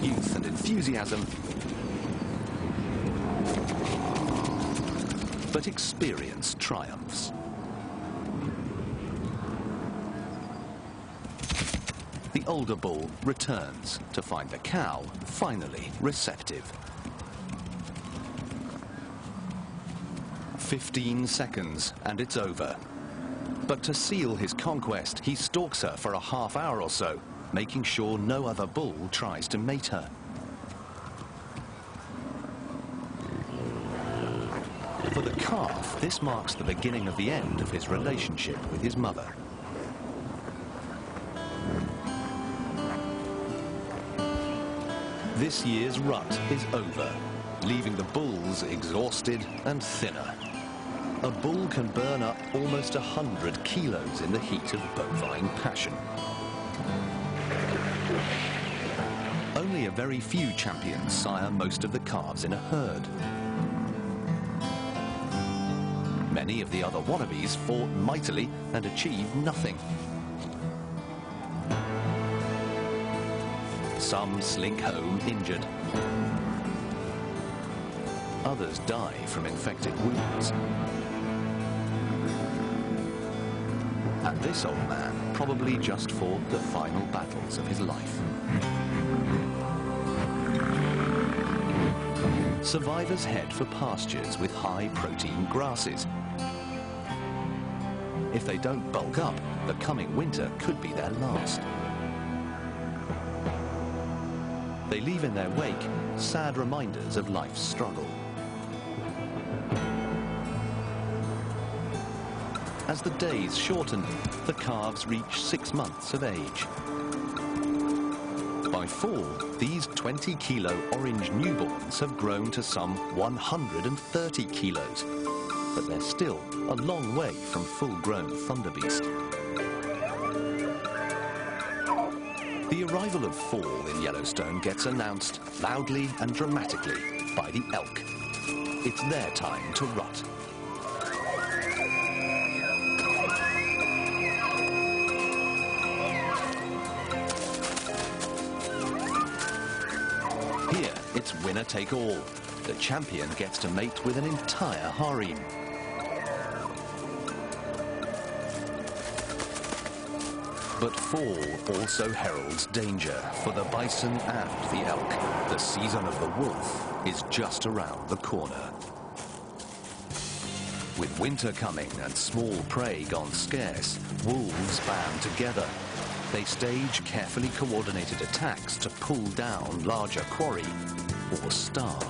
youth and enthusiasm, but experience triumphs. The older bull returns to find the cow finally receptive. 15 seconds and it's over. But to seal his conquest, he stalks her for a half hour or so, making sure no other bull tries to mate her. For the calf, this marks the beginning of the end of his relationship with his mother. This year's rut is over, leaving the bulls exhausted and thinner. A bull can burn up almost 100 kilos in the heat of bovine passion. Only a very few champions sire most of the calves in a herd. Many of the other wannabes fought mightily and achieved nothing. Some slink home injured. Others die from infected wounds. And this old man probably just fought the final battles of his life. Survivors head for pastures with high-protein grasses. If they don't bulk up, the coming winter could be their last. They leave in their wake sad reminders of life's struggle. As the days shorten, the calves reach 6 months of age. By fall, these 20-kilo orange newborns have grown to some 130 kilos, but they're still a long way from full-grown thunderbeast. The arrival of fall in Yellowstone gets announced loudly and dramatically by the elk. It's their time to rut. Here, it's winner take all. The champion gets to mate with an entire harem. But fall also heralds danger for the bison and the elk. The season of the wolf is just around the corner. With winter coming and small prey gone scarce, wolves band together. They stage carefully coordinated attacks to pull down larger quarry or starve.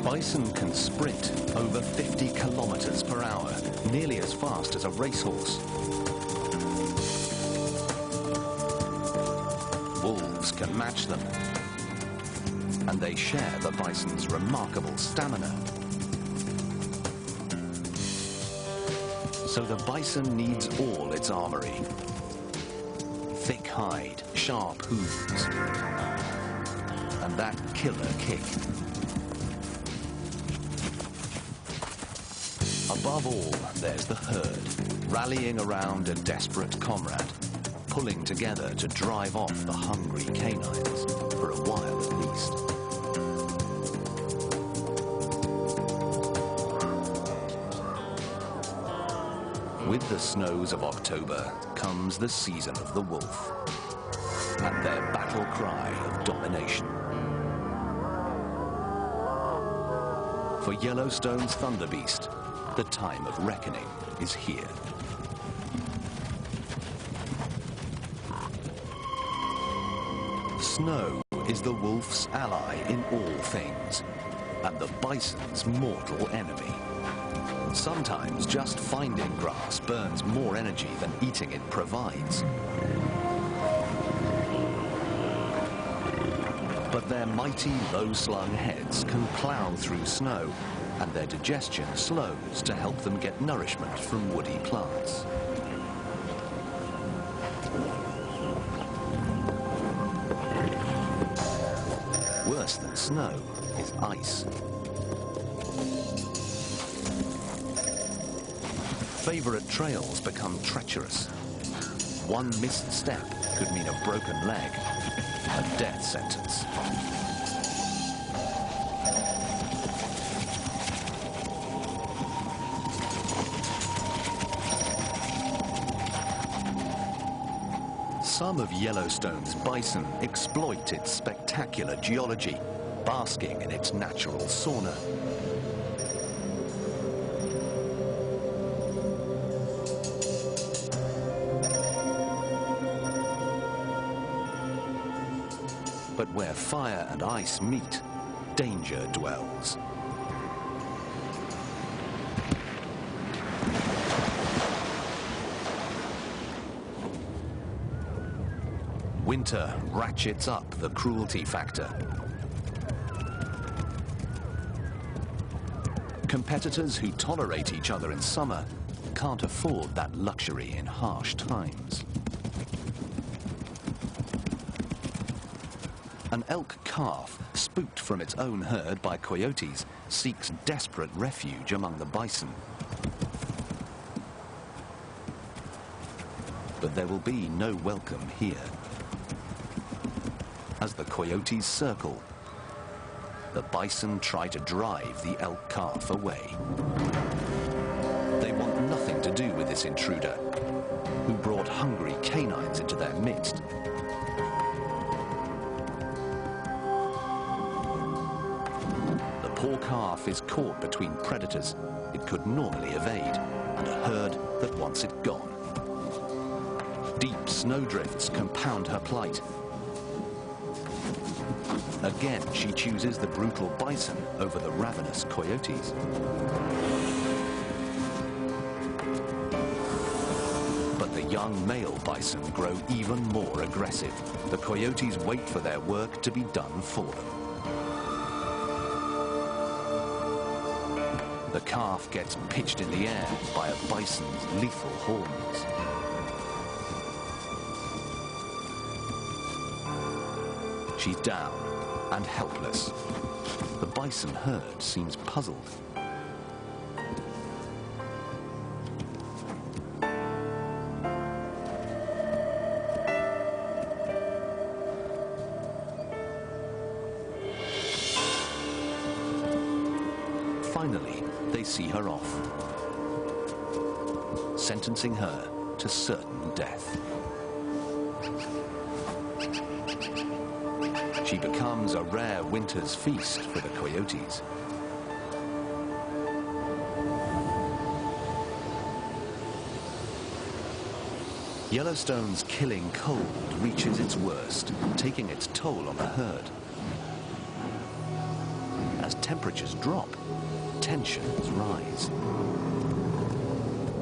Bison can sprint over 50 kilometers per hour, nearly as fast as a racehorse. Wolves can match them, and they share the bison's remarkable stamina. So the bison needs all its armory. Thick hide, sharp hooves, and that killer kick. Above all, there's the herd, rallying around a desperate comrade, pulling together to drive off the hungry canines, for a while at least. With the snows of October comes the season of the wolf, and their battle cry of domination. For Yellowstone's thunderbeast, the time of reckoning is here. Snow is the wolf's ally in all things, and the bison's mortal enemy. Sometimes just finding grass burns more energy than eating it provides. But their mighty low-slung heads can plow through snow, and their digestion slows to help them get nourishment from woody plants. Worse than snow is ice. Favorite trails become treacherous. One missed step could mean a broken leg, a death sentence. Some of Yellowstone's bison exploit its spectacular geology, basking in its natural sauna. But where fire and ice meet, danger dwells. Winter ratchets up the cruelty factor. Competitors who tolerate each other in summer can't afford that luxury in harsh times. An elk calf, spooked from its own herd by coyotes, seeks desperate refuge among the bison. But there will be no welcome here. As the coyotes circle, the bison try to drive the elk calf away. They want nothing to do with this intruder, who brought hungry canines into their midst. The poor calf is caught between predators it could normally evade and a herd that wants it gone. Deep snowdrifts compound her plight. Again, she chooses the brutal bison over the ravenous coyotes. But the young male bison grow even more aggressive. The coyotes wait for their work to be done for them. The calf gets pitched in the air by a bison's lethal horns. She's down and helpless. The bison herd seems puzzled. Finally, they see her off, sentencing her to certain death. She becomes a rare winter's feast for the coyotes. Yellowstone's killing cold reaches its worst, taking its toll on the herd. As temperatures drop, tensions rise.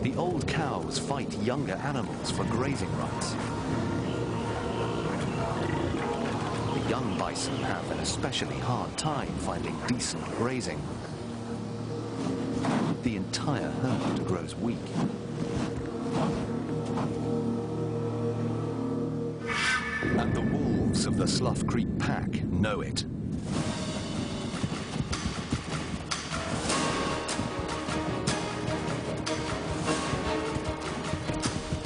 The old cows fight younger animals for grazing rights. Young bison have an especially hard time finding decent grazing. The entire herd grows weak. And the wolves of the Slough Creek pack know it.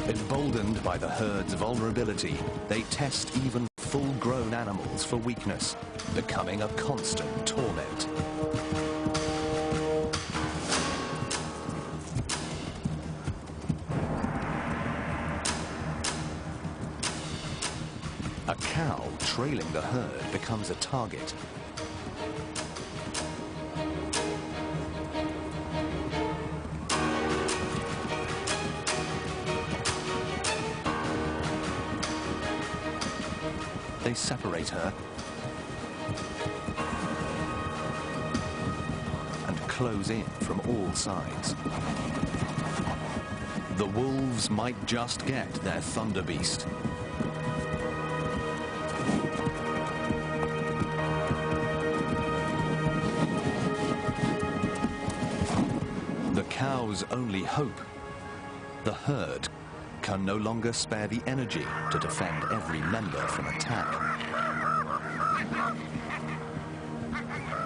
Emboldened by the herd's vulnerability, they test even full-grown animals for weakness, becoming a constant torment. A cow trailing the herd becomes a target. They separate her and close in from all sides. The wolves might just get their thunder beast. The cow's only hope, the herd, can no longer spare the energy to defend every member from attack.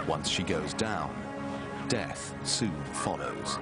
Once she goes down, death soon follows.